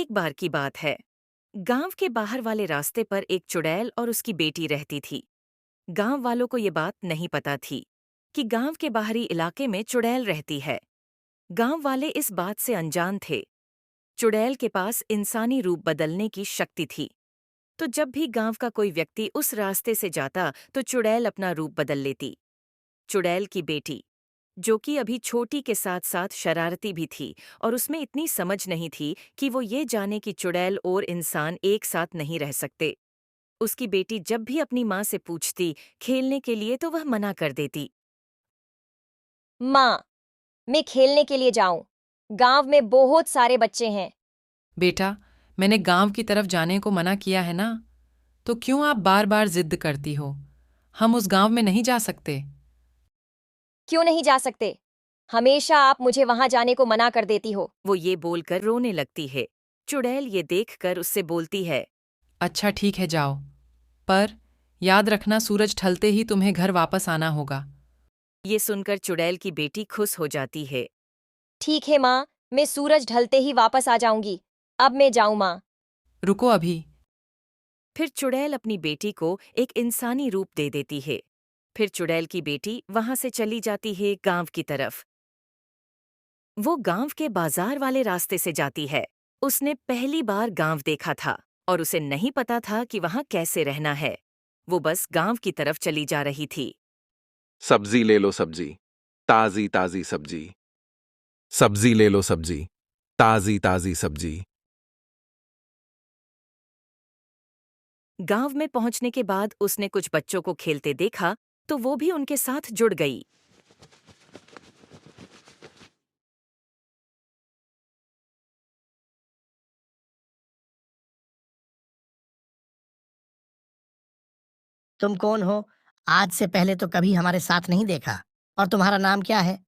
एक बार की बात है। गांव के बाहर वाले रास्ते पर एक चुड़ैल और उसकी बेटी रहती थी। गांव वालों को ये बात नहीं पता थी कि गांव के बाहरी इलाके में चुड़ैल रहती है। गांव वाले इस बात से अनजान थे। चुड़ैल के पास इंसानी रूप बदलने की शक्ति थी। तो जब भी गांव का कोई व्यक्ति उस रास्ते से जाता तो चुड़ैल अपना रूप बदल लेती। चुड़ैल की बेटी, जो कि अभी छोटी के साथ साथ शरारती भी थी, और उसमें इतनी समझ नहीं थी कि वो ये जाने कि चुड़ैल और इंसान एक साथ नहीं रह सकते। उसकी बेटी जब भी अपनी माँ से पूछती खेलने के लिए तो वह मना कर देती। माँ, मैं खेलने के लिए जाऊं। गांव में बहुत सारे बच्चे हैं। बेटा, मैंने गांव की तरफ जाने को मना किया है ना, तो क्यों आप बार बार जिद करती हो? हम उस गांव में नहीं जा सकते। क्यों नहीं जा सकते? हमेशा आप मुझे वहां जाने को मना कर देती हो। वो ये बोलकर रोने लगती है। चुड़ैल ये देखकर उससे बोलती है। अच्छा ठीक है, जाओ। पर याद रखना, सूरज ढलते ही तुम्हें घर वापस आना होगा। ये सुनकर चुड़ैल की बेटी खुश हो जाती है। ठीक है माँ, मैं सूरज ढलते ही वापस आ जाऊंगी। अब मैं जाऊं माँ। रुको अभी। फिर चुड़ैल अपनी बेटी को एक इंसानी रूप दे देती है। फिर चुड़ैल की बेटी वहां से चली जाती है गांव की तरफ। वो गांव के बाजार वाले रास्ते से जाती है। उसने पहली बार गांव देखा था और उसे नहीं पता था कि वहां कैसे रहना है। वो बस गांव की तरफ चली जा रही थी। सब्जी ले लो सब्जी, ताजी ताजी सब्जी। सब्जी ले लो सब्जी, ताजी ताजी सब्जी। गांव में पहुंचने के बाद उसने कुछ बच्चों को खेलते देखा तो वो भी उनके साथ जुड़ गई। तुम कौन हो? आज से पहले तो कभी हमारे साथ नहीं देखा। और तुम्हारा नाम क्या है?